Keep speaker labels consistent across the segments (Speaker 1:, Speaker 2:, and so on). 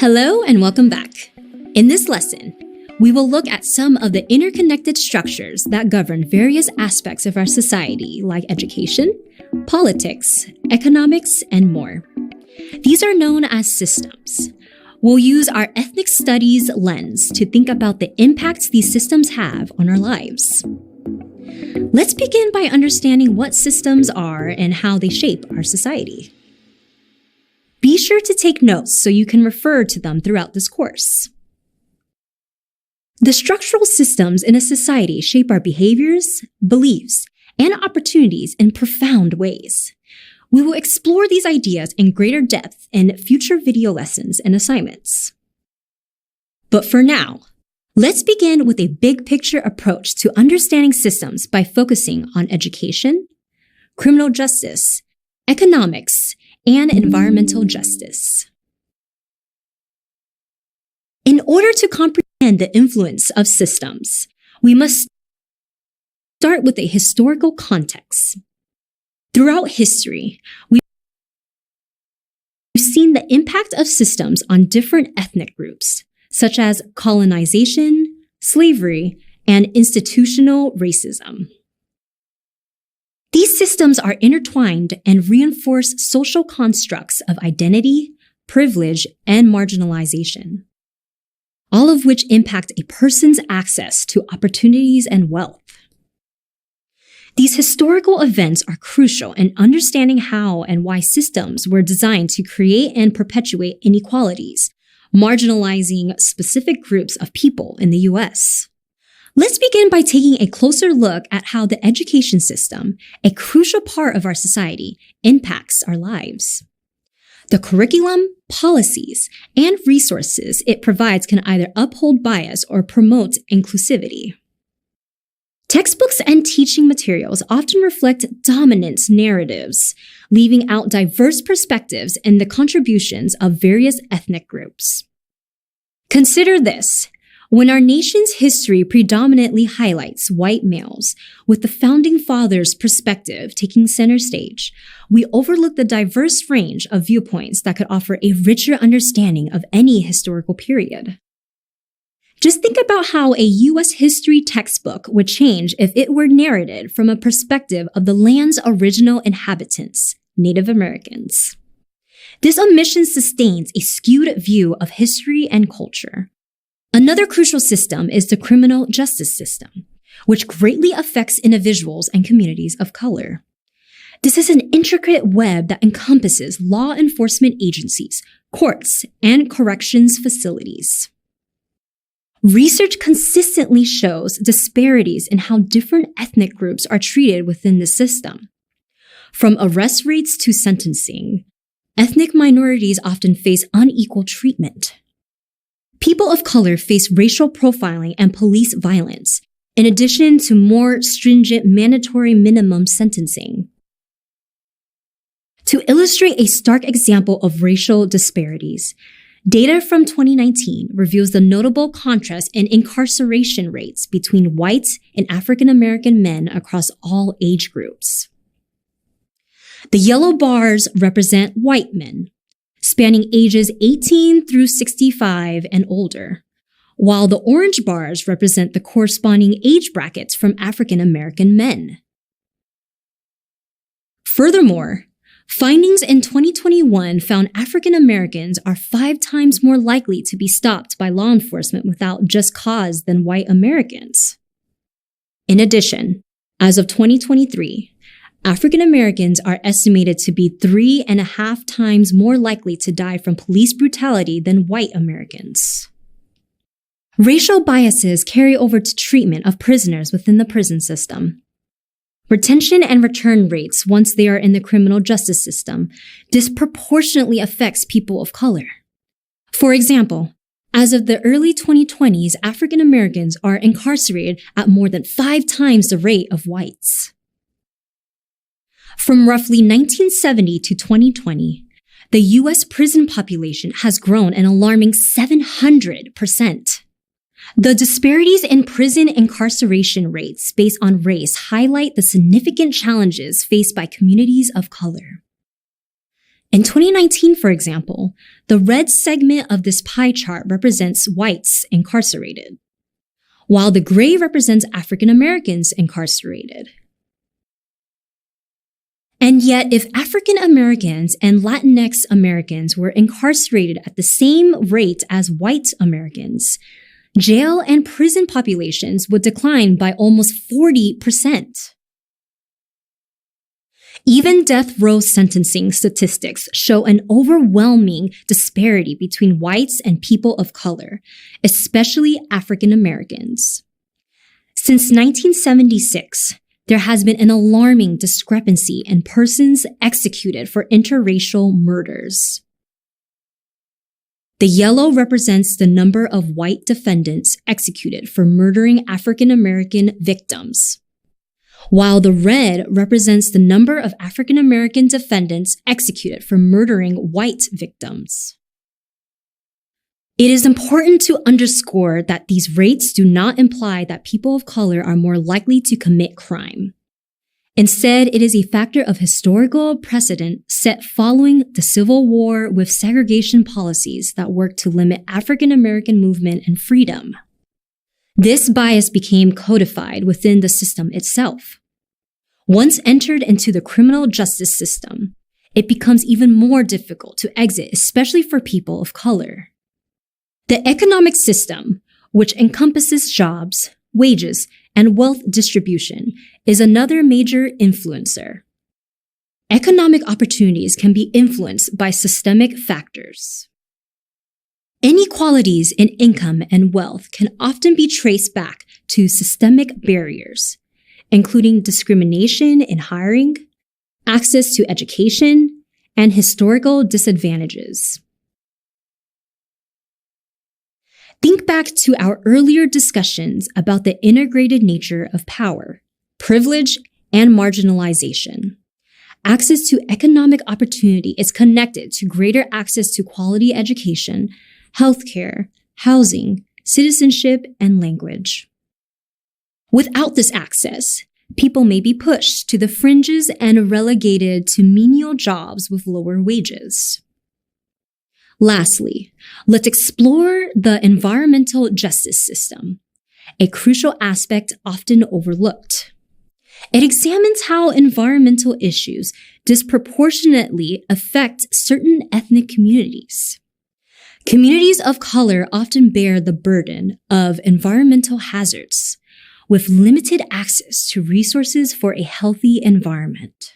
Speaker 1: Hello and welcome back. In this lesson, we will look at some of the interconnected structures that govern various aspects of our society, like education, politics, economics, and more. These are known as systems. We'll use our ethnic studies lens to think about the impacts these systems have on our lives. Let's begin by understanding what systems are and how they shape our society. Be sure to take notes so you can refer to them throughout this course. The structural systems in a society shape our behaviors, beliefs, and opportunities in profound ways. We will explore these ideas in greater depth in future video lessons and assignments. But for now, let's begin with a big picture approach to understanding systems by focusing on education, criminal justice, economics, and environmental justice. In order to comprehend the influence of systems, we must start with a historical context. Throughout history, we've seen the impact of systems on different ethnic groups, such as colonization, slavery, and institutional racism. These systems are intertwined and reinforce social constructs of identity, privilege, and marginalization, all of which impact a person's access to opportunities and wealth. These historical events are crucial in understanding how and why systems were designed to create and perpetuate inequalities, marginalizing specific groups of people in the U.S. Let's begin by taking a closer look at how the education system, a crucial part of our society, impacts our lives. The curriculum, policies, and resources it provides can either uphold bias or promote inclusivity. Textbooks and teaching materials often reflect dominant narratives, leaving out diverse perspectives and the contributions of various ethnic groups. Consider this. When our nation's history predominantly highlights white males, with the founding fathers' perspective taking center stage, we overlook the diverse range of viewpoints that could offer a richer understanding of any historical period. Just think about how a U.S. history textbook would change if it were narrated from a perspective of the land's original inhabitants, Native Americans. This omission sustains a skewed view of history and culture. Another crucial system is the criminal justice system, which greatly affects individuals and communities of color. This is an intricate web that encompasses law enforcement agencies, courts, and corrections facilities. Research consistently shows disparities in how different ethnic groups are treated within the system. From arrest rates to sentencing, ethnic minorities often face unequal treatment. People of color face racial profiling and police violence, in addition to more stringent mandatory minimum sentencing. To illustrate a stark example of racial disparities, data from 2019 reveals the notable contrast in incarceration rates between white and African American men across all age groups. The yellow bars represent white men, spanning ages 18 through 65 and older, while the orange bars represent the corresponding age brackets from African American men. Furthermore, findings in 2021 found African Americans are 5 times more likely to be stopped by law enforcement without just cause than white Americans. In addition, as of 2023, African Americans are estimated to be 3.5 times more likely to die from police brutality than white Americans. Racial biases carry over to treatment of prisoners within the prison system. Retention and return rates once they are in the criminal justice system disproportionately affects people of color. For example, as of the early 2020s, African Americans are incarcerated at more than 5 times the rate of whites. From roughly 1970 to 2020, the U.S. prison population has grown an alarming 700%. The disparities in prison incarceration rates based on race highlight the significant challenges faced by communities of color. In 2019, for example, the red segment of this pie chart represents whites incarcerated, while the gray represents African Americans incarcerated. And yet, if African Americans and Latinx Americans were incarcerated at the same rate as white Americans, jail and prison populations would decline by almost 40%. Even death row sentencing statistics show an overwhelming disparity between whites and people of color, especially African Americans. Since 1976, there has been an alarming discrepancy in persons executed for interracial murders. The yellow represents the number of white defendants executed for murdering African American victims, while the red represents the number of African American defendants executed for murdering white victims. It is important to underscore that these rates do not imply that people of color are more likely to commit crime. Instead, it is a factor of historical precedent set following the Civil War with segregation policies that worked to limit African American movement and freedom. This bias became codified within the system itself. Once entered into the criminal justice system, it becomes even more difficult to exit, especially for people of color. The economic system, which encompasses jobs, wages, and wealth distribution, is another major influencer. Economic opportunities can be influenced by systemic factors. Inequalities in income and wealth can often be traced back to systemic barriers, including discrimination in hiring, access to education, and historical disadvantages. Think back to our earlier discussions about the integrated nature of power, privilege, and marginalization. Access to economic opportunity is connected to greater access to quality education, healthcare, housing, citizenship, and language. Without this access, people may be pushed to the fringes and relegated to menial jobs with lower wages. Lastly, let's explore the environmental justice system, a crucial aspect often overlooked. It examines how environmental issues disproportionately affect certain ethnic communities. Communities of color often bear the burden of environmental hazards, with limited access to resources for a healthy environment.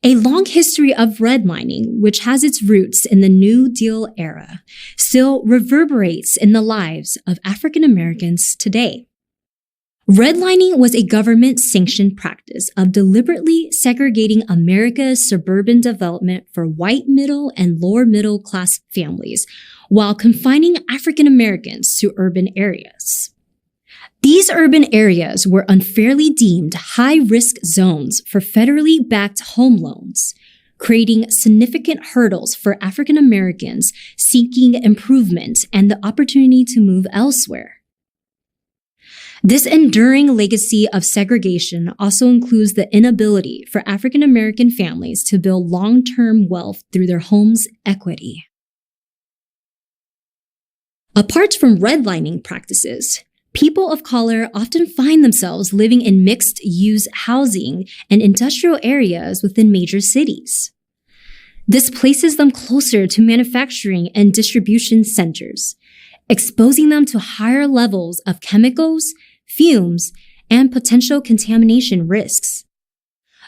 Speaker 1: A long history of redlining, which has its roots in the New Deal era, still reverberates in the lives of African Americans today. Redlining was a government-sanctioned practice of deliberately segregating America's suburban development for white middle and lower middle class families, while confining African Americans to urban areas. These urban areas were unfairly deemed high-risk zones for federally backed home loans, creating significant hurdles for African Americans seeking improvement and the opportunity to move elsewhere. This enduring legacy of segregation also includes the inability for African American families to build long-term wealth through their home's equity. Apart from redlining practices, people of color often find themselves living in mixed-use housing and industrial areas within major cities. This places them closer to manufacturing and distribution centers, exposing them to higher levels of chemicals, fumes, and potential contamination risks.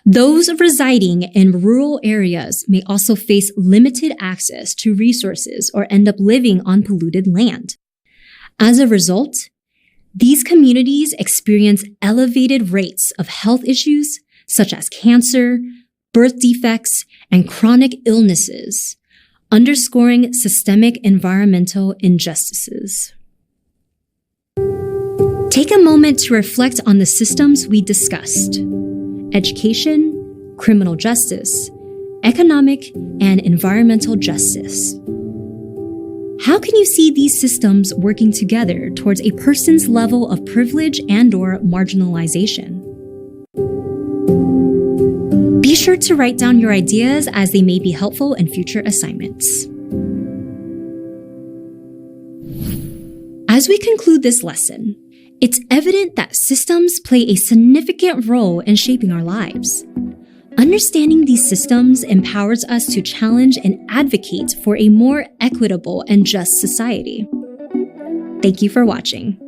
Speaker 1: Those residing in rural areas may also face limited access to resources or end up living on polluted land. As a result, these communities experience elevated rates of health issues such as cancer, birth defects, and chronic illnesses, underscoring systemic environmental injustices. Take a moment to reflect on the systems we discussed: education, criminal justice, economic, and environmental justice. How can you see these systems working together towards a person's level of privilege and/or marginalization? Be sure to write down your ideas as they may be helpful in future assignments. As we conclude this lesson, it's evident that systems play a significant role in shaping our lives. Understanding these systems empowers us to challenge and advocate for a more equitable and just society. Thank you for watching.